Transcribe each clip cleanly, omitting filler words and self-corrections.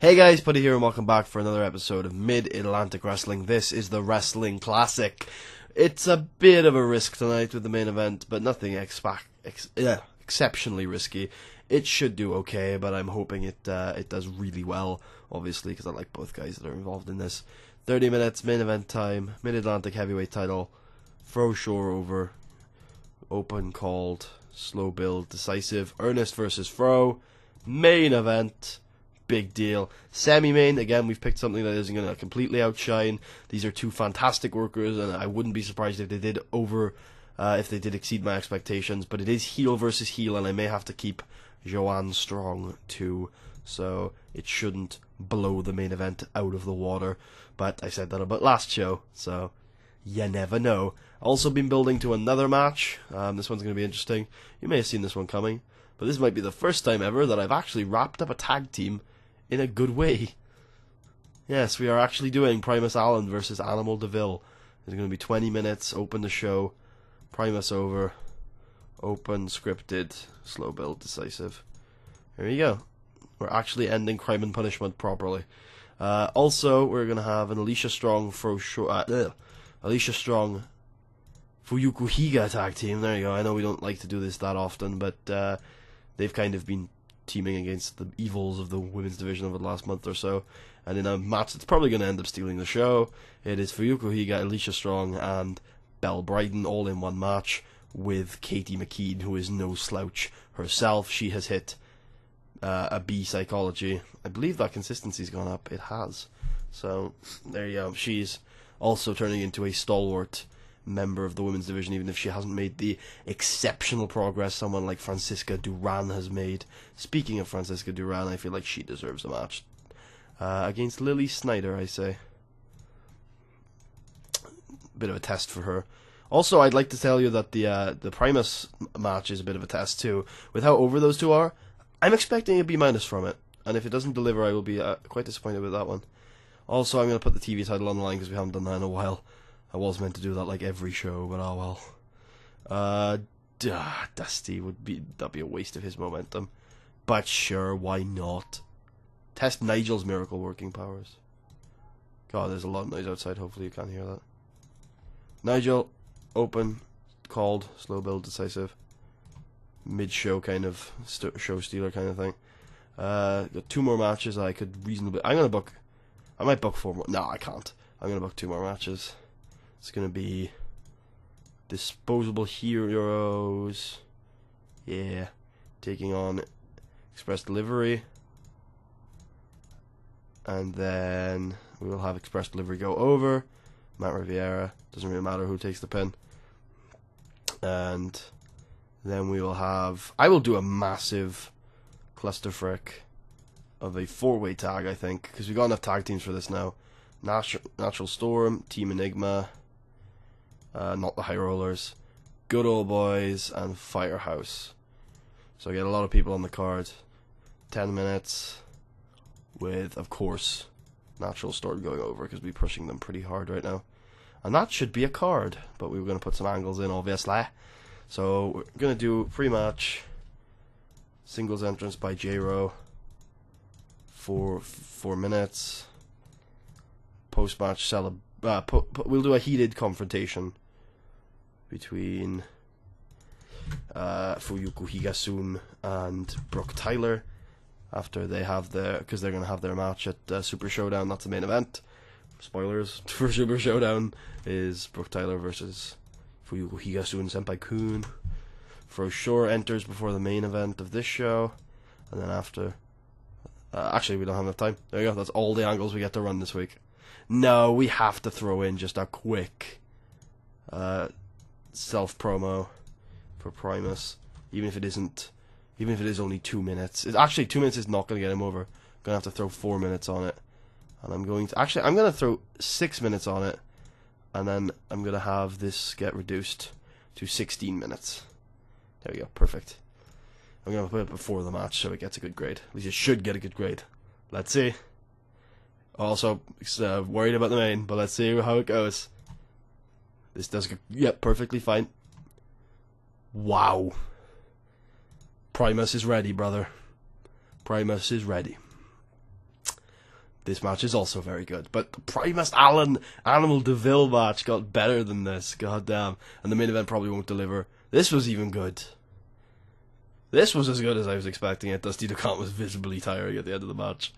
Hey guys, Putty here and welcome back for another episode of Mid-Atlantic Wrestling. This is the Wrestling Classic. It's a bit of a risk tonight with the main event, but nothing exceptionally risky. It should do okay, but I'm hoping it does really well, obviously, because I like both guys that are involved in this. 30 minutes, main event time, Mid-Atlantic Heavyweight title, Fro Shore over, open called, slow build, decisive, Ernest versus Fro, main event. Big deal. Semi-main, again, we've picked something that isn't going to completely outshine. These are two fantastic workers, and I wouldn't be surprised if they did exceed my expectations. But it is heel versus heel, and I may have to keep Joanne strong too, so it shouldn't blow the main event out of the water. But I said that about last show, so you never know. Also been building to another match. This one's going to be interesting. You may have seen this one coming, but this might be the first time ever that I've actually wrapped up a tag team in a good way. Yes, we are actually doing Primus Allen versus Animal DeVille. It's going to be 20 minutes, open the show, Primus over, open, scripted, slow build, decisive. Here you go. We're actually ending Crime and Punishment properly. Also, we're going to have an Alicia Strong Fuyuko Higa tag team. There you go. I know we don't like to do this that often, but they've kind of been teaming against the evils of the women's division over the last month or so, and in a match that's probably going to end up stealing the show, it is Fuyuko Higa, Alicia Strong, and Belle Bryden all in one match with Katie McKean, who is no slouch herself. She has hit a B psychology. I believe that consistency's gone up. It has. So there you go. She's also turning into a stalwart member of the women's division, even if she hasn't made the exceptional progress someone like Francisca Duran has made. Speaking of Francisca Duran, I feel like she deserves a match against Lily Snyder, I say. Bit of a test for her. Also, I'd like to tell you that the Primus match is a bit of a test too. With how over those two are, I'm expecting a B- from it, and if it doesn't deliver, I will be quite disappointed with that one. Also, I'm going to put the TV title on the line because we haven't done that in a while. I was meant to do that like every show, but oh well. Dusty that'd be a waste of his momentum. But sure, why not? Test Nigel's miracle working powers. God, there's a lot of noise outside, hopefully you can't hear that. Nigel, open, called, slow build, decisive. Mid-show kind of, show stealer kind of thing. Got two more matches I could reasonably... I might book 4 more. No, I can't. I'm going to book 2 more matches. It's going to be Disposable Heroes, yeah, taking on Express Delivery, and then we will have Express Delivery go over, Matt Riviera, doesn't really matter who takes the pin, and then we will have, I will do a massive clusterfuck of a 4-way tag, I think, because we've got enough tag teams for this now. Natural Storm, Team Enigma, not the High Rollers, Good Old Boys, and Firehouse. So I get a lot of people on the card. 10 minutes with, of course, Natural Storm going over because we're pushing them pretty hard right now. And that should be a card, but we were going to put some angles in, obviously. So we're going to do pre-match, singles entrance by J-Ro for 4 minutes. Post-match we'll do a heated confrontation between Fuyuko Higasun and Brooke Tyler after they have because they're going to have their match at Super Showdown. That's the main event. Spoilers for Super Showdown is Brooke Tyler versus Fuyuko Higasun Senpai Kun. Fro Shore enters before the main event of this show, and then after actually we don't have enough time. There you go, that's all the angles we get to run this week. No, we have to throw in just a quick self-promo for Primus, even if it is only 2 minutes. Actually, 2 minutes is not going to get him over. I'm going to have to throw 4 minutes on it. And I'm going to throw 6 minutes on it, and then I'm going to have this get reduced to 16 minutes. There we go, perfect. I'm going to put it before the match so it gets a good grade. At least it should get a good grade. Let's see. Also, worried about the main, but let's see how it goes. This does go, yep, perfectly fine. Wow. Primus is ready, brother. Primus is ready. This match is also very good, but the Primus Allen Animal DeVille match got better than this, goddamn. And the main event probably won't deliver. This was even good. This was as good as I was expecting it. Dusty DeCant was visibly tiring at the end of the match.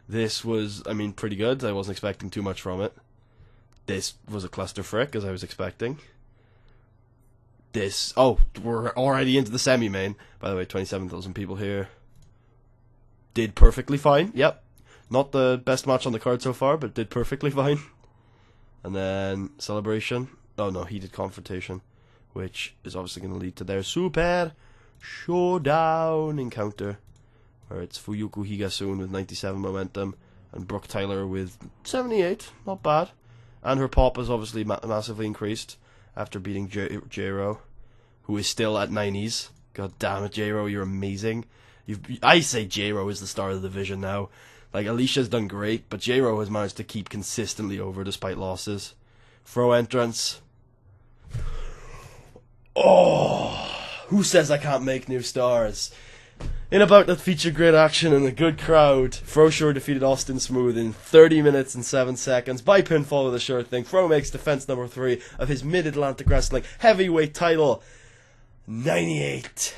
This was, I mean, pretty good. I wasn't expecting too much from it. This was a cluster frick, as I was expecting. This, oh, we're already into the semi-main. By the way, 27,000 people here. Did perfectly fine, yep. Not the best match on the card so far, but did perfectly fine. And then Celebration. Oh no, Heated Confrontation, which is obviously going to lead to their Super Showdown encounter, where it's Fuyuko Higasun with 97 momentum and Brooke Tyler with 78. Not bad. And her pop has obviously massively increased after beating J-Ro, who is still at 90s. God damn it, J-Ro, you're amazing. I say J-Ro is the star of the division now. Like, Alicia's done great, but J-Ro has managed to keep consistently over despite losses. Fro entrance. Oh, who says I can't make new stars? In a bout that featured great action and a good crowd, Froshore defeated Austin Smooth in 30 minutes and 7 seconds by pinfall with a sure thing. Fro makes defense number 3 of his Mid-Atlantic Wrestling heavyweight title. 98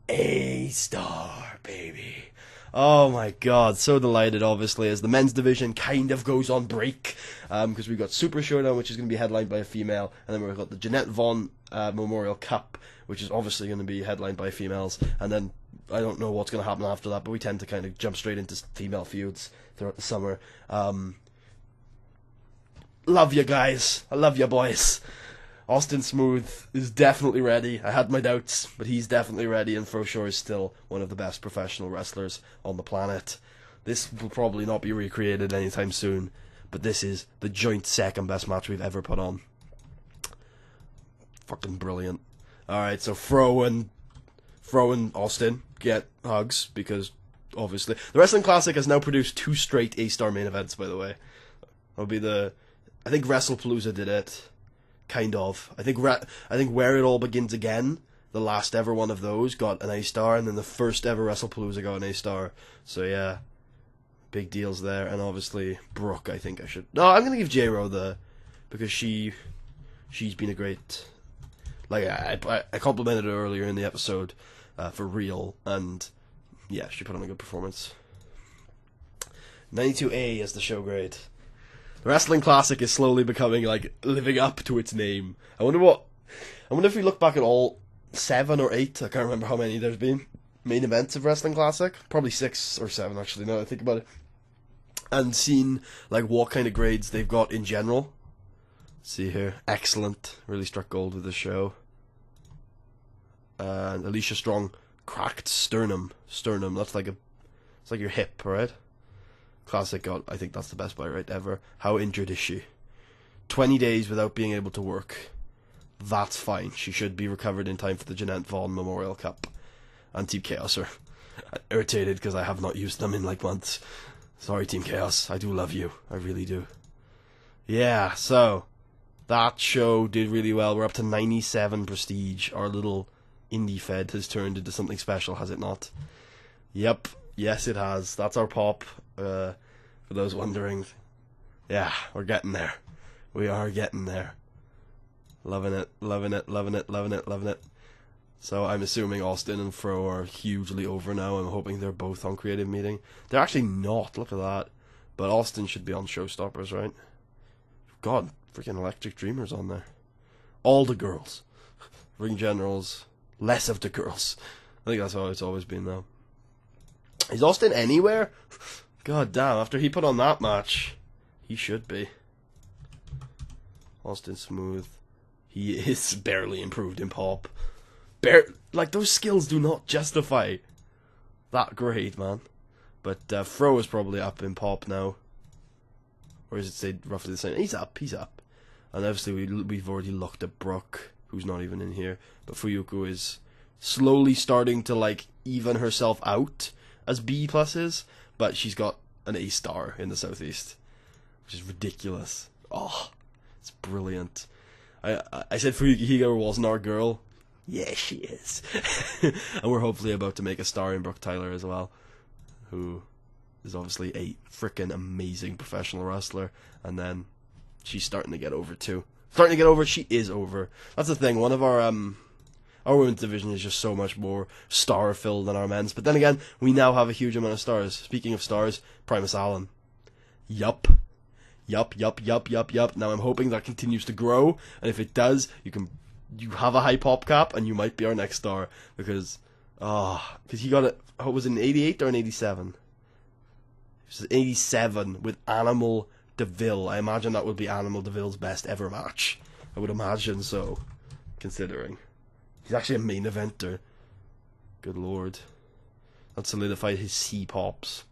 A-star, baby. Oh my god, so delighted, obviously, as the men's division kind of goes on break, because we've got Super Showdown, which is going to be headlined by a female, and then we've got the Jeanette Vaughn Memorial Cup, which is obviously going to be headlined by females, and then I don't know what's going to happen after that, but we tend to kind of jump straight into female feuds throughout the summer. Love you guys, I love you boys. Austin Smooth is definitely ready. I had my doubts, but he's definitely ready, and Froshore is still one of the best professional wrestlers on the planet. This will probably not be recreated anytime soon, but this is the joint second best match we've ever put on. Fucking brilliant. Alright, so Fro and Austin get hugs, because obviously the Wrestling Classic has now produced 2 straight A-star main events, by the way. That'll be I think WrestlePalooza did it. Kind of. I think Where It All Begins Again, the last ever one of those, got an A-star, and then the first ever WrestlePalooza got an A-star. So yeah, big deals there. And obviously Brooke, I think I should. No, I'm gonna give J-Ro because she's been a great. Like I complimented her earlier in the episode for real, and yeah, she put on a good performance. 92A is the show grade. The Wrestling Classic is slowly becoming, like, living up to its name. I wonder if we look back at all 7 or 8, I can't remember how many there's been, main events of Wrestling Classic. Probably 6 or 7, actually, now that I think about it. And seen, like, what kind of grades they've got in general. Let's see here. Excellent. Really struck gold with this show. And Alicia Strong, cracked sternum. Sternum, that's like it's like your hip, right? Classic got, I think that's the best buy rate ever. How injured is she? 20 days without being able to work. That's fine. She should be recovered in time for the Jeanette Vaughn Memorial Cup. And Team Chaos are irritated because I have not used them in like months. Sorry, Team Chaos. I do love you. I really do. Yeah, so that show did really well. We're up to 97 prestige. Our little indie fed has turned into something special, has it not? Yep. Yes, it has. That's our pop. For those wondering. Yeah, we're getting there. We are getting there. Loving it, loving it, loving it, loving it, loving it. So I'm assuming Austin and Fro are hugely over now. I'm hoping they're both on Creative Meeting. They're actually not, look at that. But Austin should be on Showstoppers, right? God, freaking Electric Dreamer's on there. All the girls. Ring Generals, less of the girls. I think that's how it's always been now. Is Austin anywhere? God damn, after he put on that match, he should be. Austin Smooth. He is barely improved in pop. Like, those skills do not justify that grade, man. But Fro is probably up in pop now. Or is it say roughly the same? He's up. And obviously we've already looked at Brooke, who's not even in here. But Fuyuko is slowly starting to, like, even herself out as B pluses. But she's got an A-star in the Southeast, which is ridiculous. Oh, it's brilliant. I said Fujihiga wasn't our girl. Yeah, she is. And we're hopefully about to make a star in Brooke Tyler as well, who is obviously a freaking amazing professional wrestler, and then she's starting to get over too. Starting to get over. She is over. That's the thing. One of our women's division is just so much more star-filled than our men's. But then again, we now have a huge amount of stars. Speaking of stars, Primus Allen. Yup. Now I'm hoping that continues to grow, and if it does, you have a high pop cap, and you might be our next star, because he got it. What was it, an 88 or an 87? It was 87 with Animal DeVille. I imagine that would be Animal DeVille's best ever match. I would imagine so, considering he's actually a main eventer. Good lord, that solidified his C pops.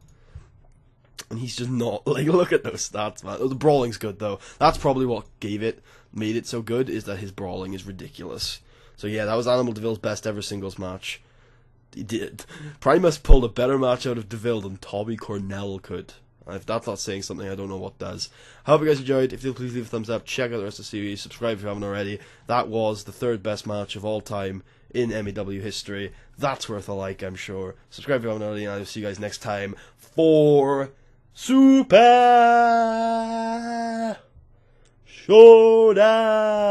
And he's just not, like, look at those stats, man. The brawling's good, though. That's probably what made it so good, is that his brawling is ridiculous. So yeah, that was Animal DeVille's best ever singles match. He did. Primus pulled a better match out of DeVille than Tommy Cornell could. And if that's not saying something, I don't know what does. I hope you guys enjoyed. If you did, please leave a thumbs up. Check out the rest of the series. Subscribe if you haven't already. That was the third best match of all time in MEW history. That's worth a like, I'm sure. Subscribe if you haven't already, and I'll see you guys next time for Super Showdown!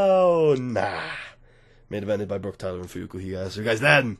Main evented by Brooke, Tyler, and Fuku. See you guys then!